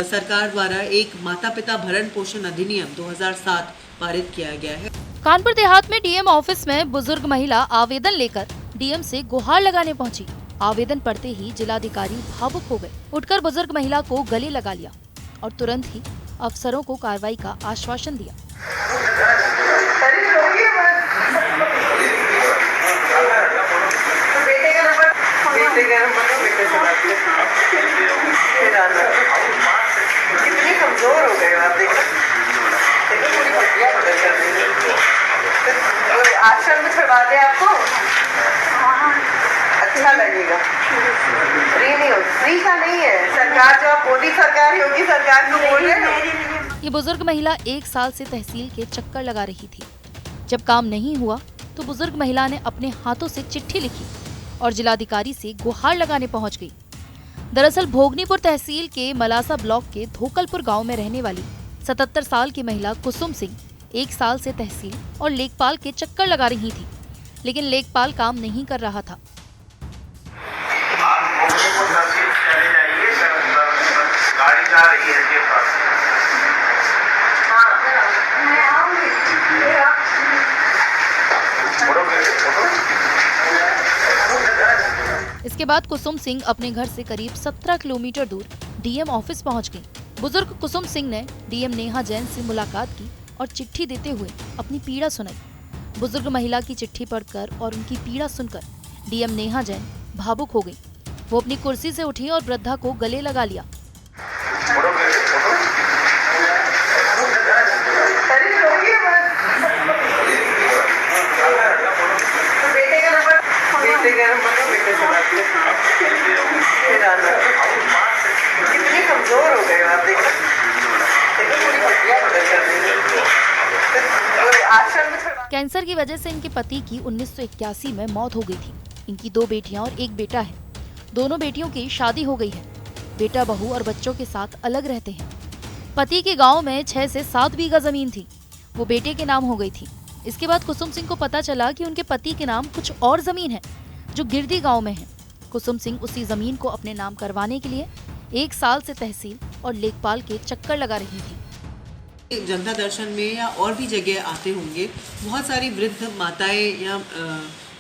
सरकार द्वारा एक माता पिता भरण पोषण अधिनियम 2007 पारित किया गया है। कानपुर देहात में डीएम ऑफिस में बुजुर्ग महिला आवेदन लेकर डीएम से गुहार लगाने पहुंची। आवेदन पढ़ते ही जिलाधिकारी भावुक हो गए, उठकर बुजुर्ग महिला को गले लगा लिया और तुरंत ही अफसरों को कार्रवाई का आश्वासन दिया। कितनी कमजोर हो गए आप, देखो पूरी पट्टियां बदल कर देंगे। आश्रम में छुड़वा दे आपको, अच्छा लगेगा। फ्री नहीं हो, फ्री का नहीं है। सरकार जो आप मोदी सरकार, योगी सरकार को बोल रहे हो। ये बुजुर्ग महिला 1 साल से तहसील के चक्कर लगा रही थी। जब काम नहीं हुआ तो बुजुर्ग महिला ने अपने हाथों से चिट्ठी लिखी और जिलाधिकारी से गुहार लगाने पहुंच गई। दरअसल भोगनीपुर तहसील के मलासा ब्लॉक के धोकलपुर गांव में रहने वाली 77 साल की महिला कुसुम सिंह 1 साल से तहसील और लेखपाल के चक्कर लगा रही थी, लेकिन लेखपाल काम नहीं कर रहा था। गाड़ी जा रही है इसके पास। इसके बाद कुसुम सिंह अपने घर से करीब 17 किलोमीटर दूर डीएम ऑफिस पहुंच गई। बुजुर्ग कुसुम सिंह ने डीएम नेहा जैन से मुलाकात की और चिट्ठी देते हुए अपनी पीड़ा सुनाई। बुजुर्ग महिला की चिट्ठी पढ़कर और उनकी पीड़ा सुनकर डीएम नेहा जैन भावुक हो गई। वो अपनी कुर्सी से उठी और वृद्धा को गले लगा लिया। कितनी कमजोर हो गए आप, देखो पूरी पट्टियां बदल कर देंगे। आश्रम में छुड़वा। कैंसर की वजह से इनके पति की 1981 में मौत हो गई थी। इनकी 2 बेटियां और 1 बेटा है। दोनों बेटियों की शादी हो गई है। बेटा बहू और बच्चों के साथ अलग रहते हैं। पति के गांव में 6 से 7 बीघा जमीन थी, वो बेटे के नाम हो गई थी। इसके बाद कुसुम सिंह को पता चला कि उनके पति के नाम कुछ और जमीन है जो गिरदी गांव में है। कुसुम सिंह उसी जमीन को अपने नाम करवाने के लिए 1 साल से तहसील और लेखपाल के चक्कर लगा रही थी। जनता दर्शन में या और भी जगह आते होंगे, बहुत सारी वृद्ध माताएं या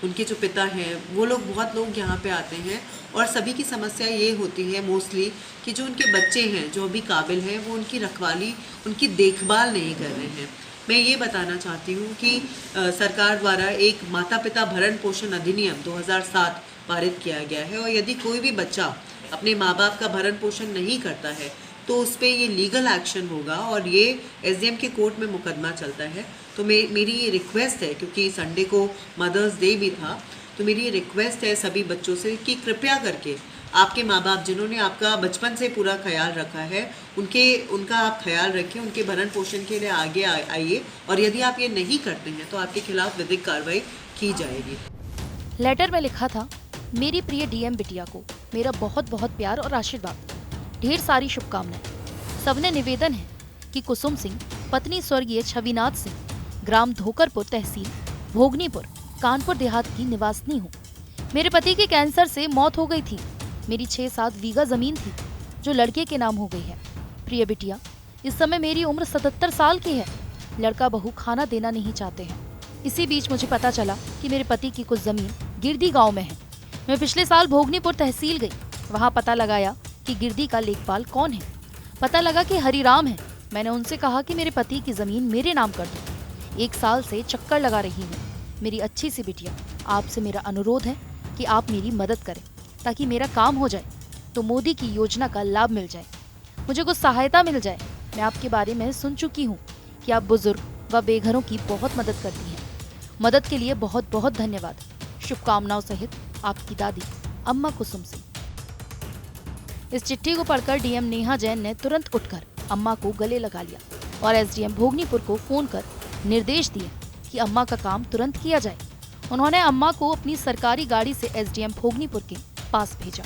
उनके जो पिता हैं वो लोग, बहुत लोग यहाँ पे आते हैं और सभी की समस्या ये होती है मोस्टली कि जो उनके बच्चे हैं जो अभी काबिल हैं वो उनकी रखवाली, उनकी देखभाल नहीं कर रहे हैं। मैं ये बताना चाहती हूँ कि सरकार द्वारा एक माता पिता भरण पोषण अधिनियम 2007 पारित किया गया है और यदि कोई भी बच्चा अपने माँ बाप का भरण पोषण नहीं करता है तो उस पर ये लीगल एक्शन होगा और ये एसडीएम के कोर्ट में मुकदमा चलता है। तो मेरी ये रिक्वेस्ट है, क्योंकि संडे को मदर्स डे भी था, तो मेरी ये रिक्वेस्ट है सभी बच्चों से कि कृपया करके आपके माँ बाप जिन्होंने आपका बचपन से पूरा ख्याल रखा है उनका आप ख्याल रखें, उनके भरण पोषण के लिए आगे आइए और यदि आप ये नहीं करते हैं तो आपके खिलाफ विधिक कार्रवाई की जाएगी। लेटर में लिखा था, मेरी प्रिय डीएम बिटिया को मेरा बहुत बहुत प्यार और आशीर्वाद, ढेर सारी शुभकामनाएं। सबने निवेदन है कि कुसुम सिंह पत्नी स्वर्गीय छविनाथ सिंह, ग्राम धोकरपुर, तहसील भोगनीपुर, कानपुर देहात की निवासनी हूँ। मेरे पति के कैंसर से मौत हो गई थी। मेरी 6-7 बीघा जमीन थी जो लड़के के नाम हो गई है। प्रिय बिटिया, इस समय मेरी उम्र 77 साल की है। लड़का बहू खाना देना नहीं चाहते हैं। इसी बीच मुझे पता चला कि मेरे पति की कुछ जमीन गिरदी गांव में है। मैं पिछले साल भोगनीपुर तहसील गई, वहां पता लगाया कि गिरदी का लेखपाल कौन है। पता लगा कि हरिराम है। मैंने उनसे कहा कि मेरे पति की जमीन मेरे नाम कर दो। 1 साल से चक्कर लगा रही हूँ। मेरी अच्छी सी बिटिया, आपसे मेरा अनुरोध है कि आप मेरी मदद करें ताकि मेरा काम हो जाए, तो मोदी की योजना का लाभ मिल जाए, मुझे कुछ सहायता मिल जाए। मैं आपके बारे में सुन चुकी हूँ कि आप बुजुर्ग व बेघरों की बहुत मदद करती हैं। मदद के लिए बहुत बहुत धन्यवाद। शुभकामनाओं सहित आपकी दादी अम्मा कुसुम सिंह। इस चिट्ठी को पढ़कर डीएम नेहा जैन ने तुरंत उठकर अम्मा को गले लगा लिया और एसडीएम भोगनीपुर को फोन कर निर्देश दिए कि अम्मा का काम तुरंत किया जाए। उन्होंने अम्मा को अपनी सरकारी गाड़ी से एसडीएम भोगनीपुर के पास भेजा।